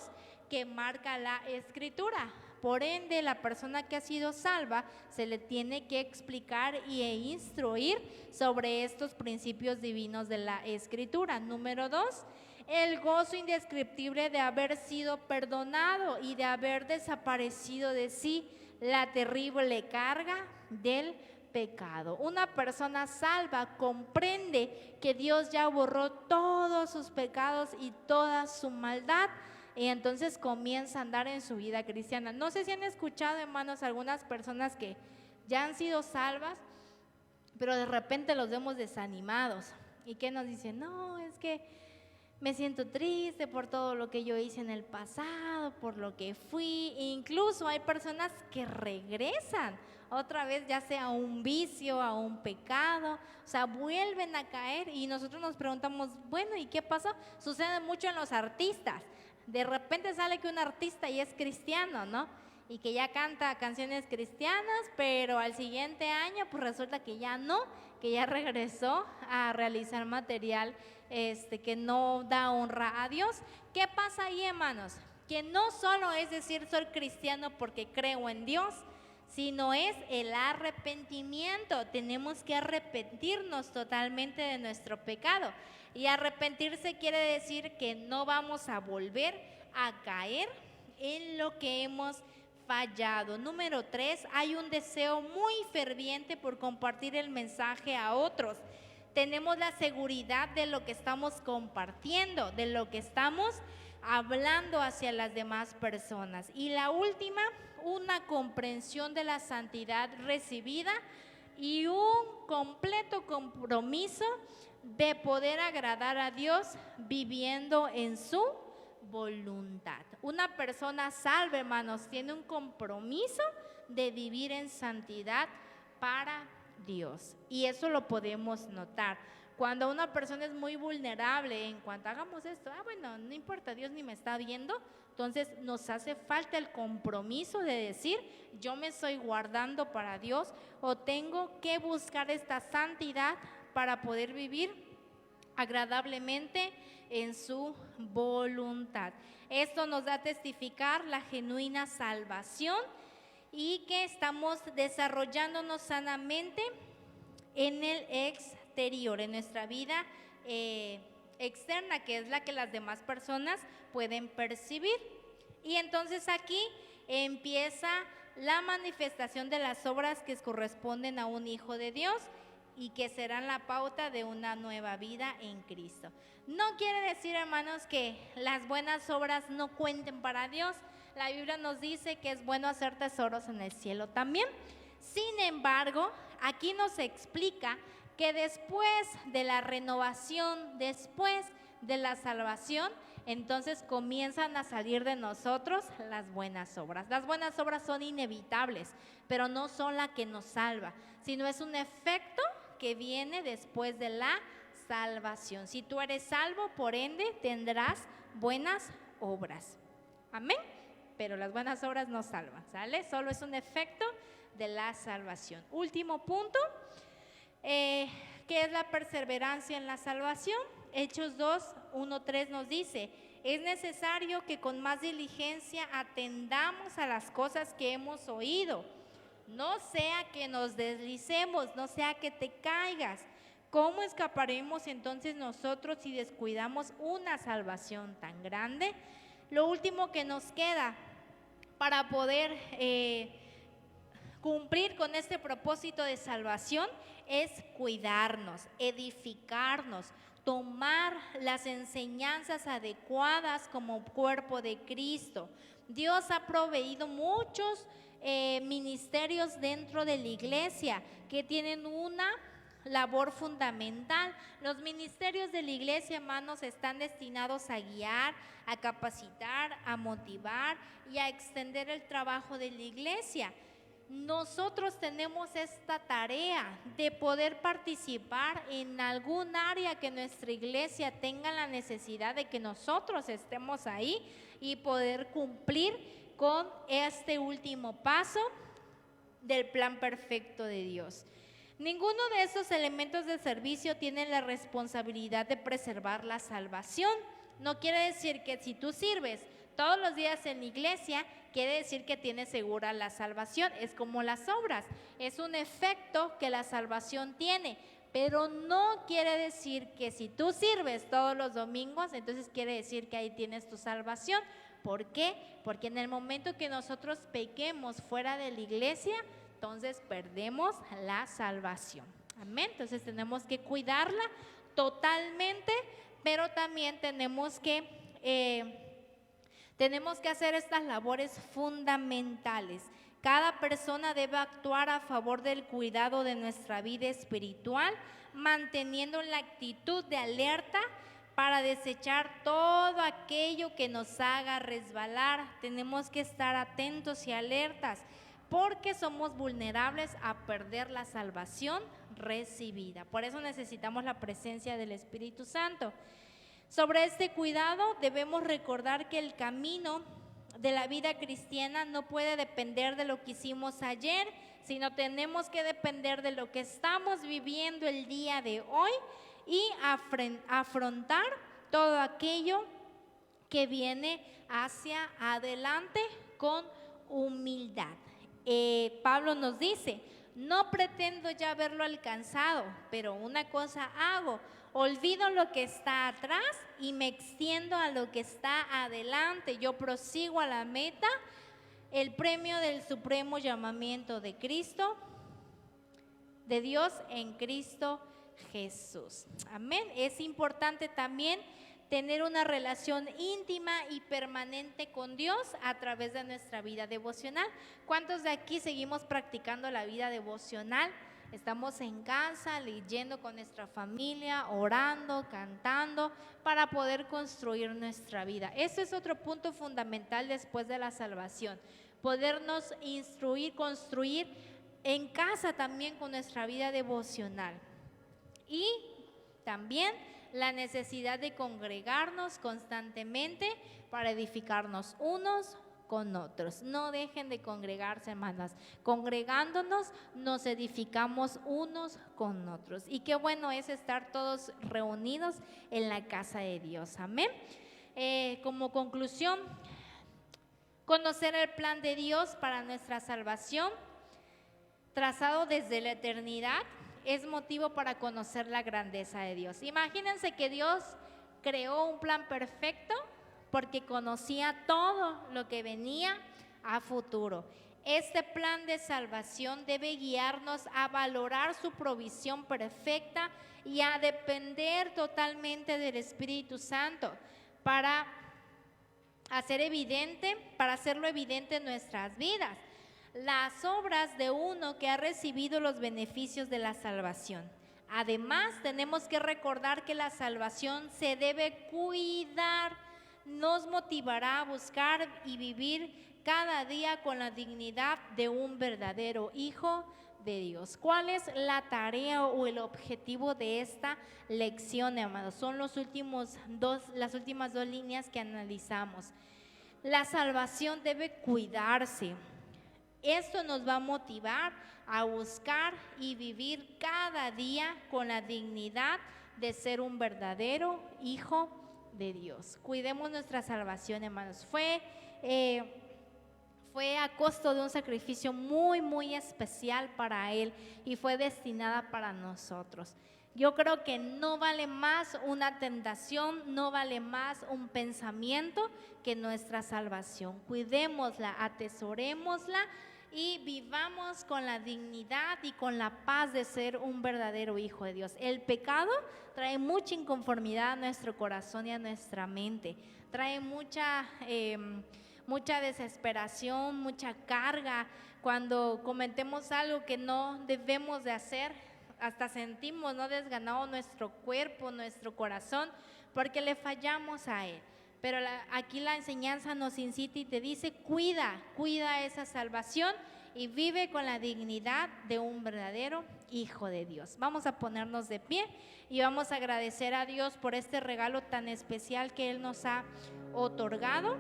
que marca la Escritura. Por ende, la persona que ha sido salva se le tiene que explicar e instruir sobre estos principios divinos de la Escritura. Número 2, el gozo indescriptible de haber sido perdonado y de haber desaparecido de sí la terrible carga del pecado. Una persona salva comprende que Dios ya borró todos sus pecados y toda su maldad, y entonces comienza a andar en su vida cristiana. No sé si han escuchado, hermanos, algunas personas que ya han sido salvas, pero de repente los vemos desanimados. ¿Y qué nos dicen? No, es que me siento triste por todo lo que yo hice en el pasado, por lo que fui. E incluso hay personas que regresan otra vez, ya sea a un vicio, a un pecado, o sea, vuelven a caer y nosotros nos preguntamos, bueno, ¿y qué pasó? Sucede mucho en los artistas. De repente sale que un artista ya es cristiano, ¿no? Y que ya canta canciones cristianas, pero al siguiente año pues resulta que ya no, que ya regresó a realizar material que no da honra a Dios. ¿Qué pasa ahí, hermanos? Que no solo es decir soy cristiano porque creo en Dios, sino es el arrepentimiento. Tenemos que arrepentirnos totalmente de nuestro pecado. Y arrepentirse quiere decir que no vamos a volver a caer en lo que hemos fallado. Número 3, hay un deseo muy ferviente por compartir el mensaje a otros. Tenemos la seguridad de lo que estamos compartiendo, de lo que estamos hablando hacia las demás personas. Y la última, una comprensión de la santidad recibida y un completo compromiso de poder agradar a Dios viviendo en su voluntad. Una persona salva, hermanos, tiene un compromiso de vivir en santidad para Dios, y eso lo podemos notar. Cuando una persona es muy vulnerable en cuanto hagamos esto, bueno, no importa, Dios ni me está viendo, entonces nos hace falta el compromiso de decir, yo me estoy guardando para Dios o tengo que buscar esta santidad para poder vivir agradablemente en su voluntad. Esto nos da a testificar la genuina salvación y que estamos desarrollándonos sanamente en el exterior, en nuestra vida externa, que es la que las demás personas pueden percibir. Y entonces aquí empieza la manifestación de las obras que corresponden a un hijo de Dios y que serán la pauta de una nueva vida en Cristo. No quiere decir, hermanos, que las buenas obras no cuenten para Dios. La Biblia nos dice que es bueno hacer tesoros en el cielo también. Sin embargo, aquí nos explica que después de la renovación, después de la salvación, entonces comienzan a salir de nosotros las buenas obras. Las buenas obras son inevitables, pero no son la que nos salva, sino es un efecto que viene después de la salvación. Si tú eres salvo, por ende, tendrás buenas obras. Amén. Pero las buenas obras no salvan, ¿sale? Solo es un efecto de la salvación. Último punto, ¿qué es la perseverancia en la salvación? Hechos 2, 1, 3 nos dice: es necesario que con más diligencia atendamos a las cosas que hemos oído, no sea que nos deslicemos, no sea que te caigas. ¿Cómo escaparemos entonces nosotros si descuidamos una salvación tan grande? Lo último que nos queda para poder cumplir con este propósito de salvación es cuidarnos, edificarnos, tomar las enseñanzas adecuadas como cuerpo de Cristo. Dios ha proveído muchos ministerios dentro de la iglesia que tienen una labor fundamental. Los ministerios de la iglesia, hermanos, están destinados a guiar, a capacitar, a motivar y a extender el trabajo de la iglesia. Nosotros tenemos esta tarea de poder participar en algún área que nuestra iglesia tenga la necesidad de que nosotros estemos ahí y poder cumplir con este último paso del plan perfecto de Dios. Ninguno de esos elementos de servicio tiene la responsabilidad de preservar la salvación. No quiere decir que si tú sirves todos los días en la iglesia, quiere decir que tienes segura la salvación. Es como las obras, es un efecto que la salvación tiene, pero no quiere decir que si tú sirves todos los domingos, entonces quiere decir que ahí tienes tu salvación. ¿Por qué? Porque en el momento que nosotros pequemos fuera de la iglesia, entonces perdemos la salvación. Amén. Entonces tenemos que cuidarla totalmente, pero también tenemos que hacer estas labores fundamentales. Cada persona debe actuar a favor del cuidado de nuestra vida espiritual, manteniendo la actitud de alerta para desechar todo aquello que nos haga resbalar. Tenemos que estar atentos y alertas, porque somos vulnerables a perder la salvación recibida. Por eso necesitamos la presencia del Espíritu Santo. Sobre este cuidado debemos recordar que el camino de la vida cristiana no puede depender de lo que hicimos ayer, sino tenemos que depender de lo que estamos viviendo el día de hoy y afrontar todo aquello que viene hacia adelante con humildad. Pablo nos dice: no pretendo ya haberlo alcanzado, pero una cosa hago, olvido lo que está atrás y me extiendo a lo que está adelante. Yo prosigo a la meta, el premio del supremo llamamiento de Cristo, de Dios en Cristo Jesús. Amén. Es importante también tener una relación íntima y permanente con Dios a través de nuestra vida devocional. ¿Cuántos de aquí seguimos practicando la vida devocional? Estamos en casa, leyendo con nuestra familia, orando, cantando, para poder construir nuestra vida. Este es otro punto fundamental después de la salvación. Podernos instruir, construir en casa también con nuestra vida devocional. Y también la necesidad de congregarnos constantemente para edificarnos unos con otros. No dejen de congregarse, hermanas. Congregándonos nos edificamos unos con otros. Y qué bueno es estar todos reunidos en la casa de Dios. Amén. Como conclusión, conocer el plan de Dios para nuestra salvación, trazado desde la eternidad, es motivo para conocer la grandeza de Dios. Imagínense que Dios creó un plan perfecto porque conocía todo lo que venía a futuro. Este plan de salvación debe guiarnos a valorar su provisión perfecta y a depender totalmente del Espíritu Santo para hacerlo evidente en nuestras vidas. Las obras de uno que ha recibido los beneficios de la salvación. Además, tenemos que recordar que la salvación se debe cuidar, nos motivará a buscar y vivir cada día con la dignidad de un verdadero hijo de Dios. ¿Cuál es la tarea o el objetivo de esta lección, amados? Son las últimas dos líneas que analizamos. La salvación debe cuidarse. Esto nos va a motivar a buscar y vivir cada día con la dignidad de ser un verdadero hijo de Dios. Cuidemos nuestra salvación, hermanos. Fue a costo de un sacrificio muy, muy especial para Él y fue destinada para nosotros. Yo creo que no vale más una tentación, no vale más un pensamiento que nuestra salvación. Cuidémosla, atesorémosla y vivamos con la dignidad y con la paz de ser un verdadero hijo de Dios. El pecado trae mucha inconformidad a nuestro corazón y a nuestra mente, trae mucha desesperación, mucha carga. Cuando cometemos algo que no debemos de hacer, hasta sentimos desganado nuestro cuerpo, nuestro corazón, porque le fallamos a Él. Pero aquí la enseñanza nos incita y te dice, cuida esa salvación y vive con la dignidad de un verdadero hijo de Dios. Vamos a ponernos de pie y vamos a agradecer a Dios por este regalo tan especial que Él nos ha otorgado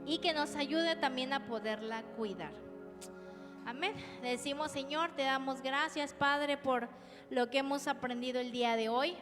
y que nos ayude también a poderla cuidar. Amén. Le decimos, Señor, te damos gracias, Padre, por lo que hemos aprendido el día de hoy.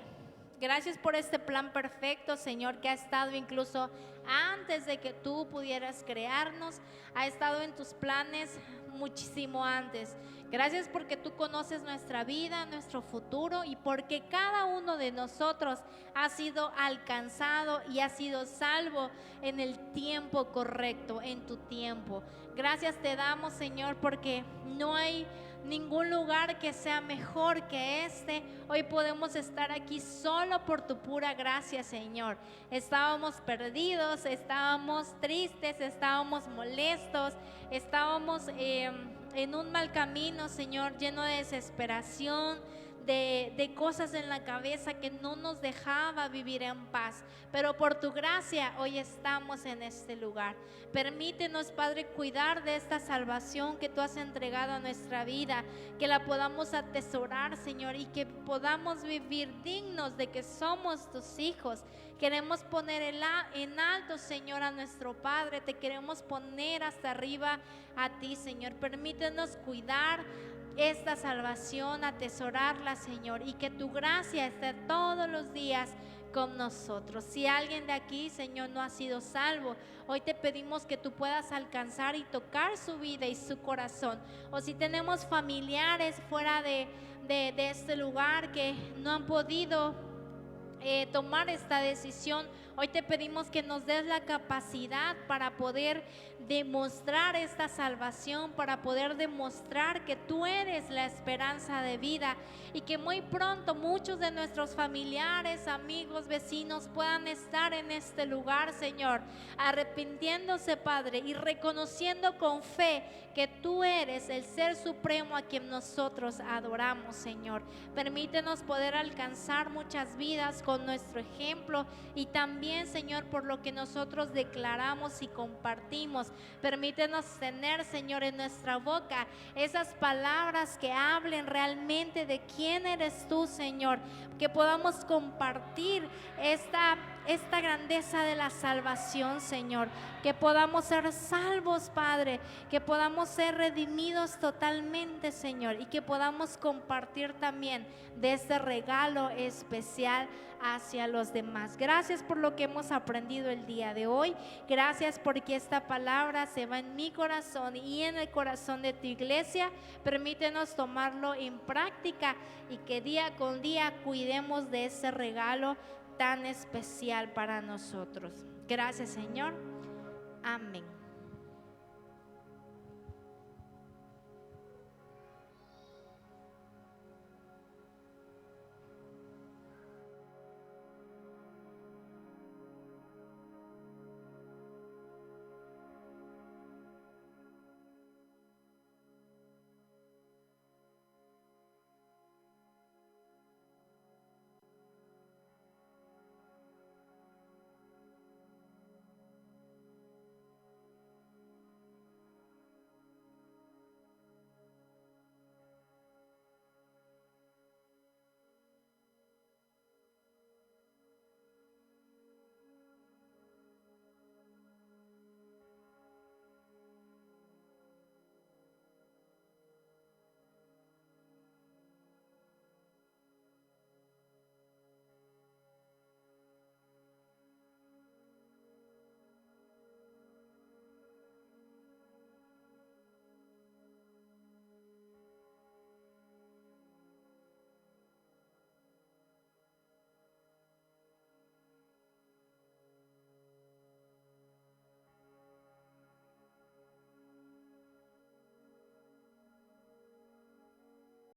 Gracias por este plan perfecto, Señor, que ha estado incluso antes de que tú pudieras crearnos, ha estado en tus planes muchísimo antes. Gracias porque tú conoces nuestra vida, nuestro futuro, y porque cada uno de nosotros ha sido alcanzado y ha sido salvo en el tiempo correcto, en tu tiempo. Gracias te damos, Señor, porque no hay ningún lugar que sea mejor que este. Hoy podemos estar aquí solo por tu pura gracia, Señor. Estábamos perdidos, estábamos tristes, estábamos molestos, estábamos en un mal camino, Señor, lleno de desesperación, de cosas en la cabeza que no nos dejaba vivir en paz. Pero por tu gracia hoy estamos en este lugar. Permítenos, Padre, cuidar de esta salvación que tú has entregado a nuestra vida, que la podamos atesorar, Señor, y que podamos vivir dignos de que somos tus hijos. Queremos poner en alto, Señor, a nuestro Padre. Te queremos poner hasta arriba a ti, Señor. Permítenos cuidar esta salvación, atesorarla, Señor, y que tu gracia esté todos los días con nosotros. Si alguien de aquí, Señor, no ha sido salvo, hoy te pedimos que tú puedas alcanzar y tocar su vida y su corazón. O si tenemos familiares fuera de este lugar que no han podido tomar esta decisión, hoy te pedimos que nos des la capacidad para poder demostrar esta salvación, para poder demostrar que tú eres la esperanza de vida, y que muy pronto muchos de nuestros familiares, amigos, vecinos puedan estar en este lugar, Señor, arrepintiéndose, Padre, y reconociendo con fe que tú eres el Ser Supremo a quien nosotros adoramos, Señor. Permítenos poder alcanzar muchas vidas con nuestro ejemplo, y también, Señor, por lo que nosotros declaramos y compartimos. Permítenos tener, Señor, en nuestra boca esas palabras que hablen realmente de quién eres tú, Señor, que podamos compartir esta grandeza de la salvación, Señor, que podamos ser salvos, Padre, que podamos ser redimidos totalmente, Señor, y que podamos compartir también de este regalo especial hacia los demás. Gracias por lo que hemos aprendido el día de hoy. Gracias porque esta palabra se va en mi corazón y en el corazón de tu iglesia. Permítenos tomarlo en práctica y que día con día cuidemos de ese regalo tan especial para nosotros. Gracias, Señor. Amén.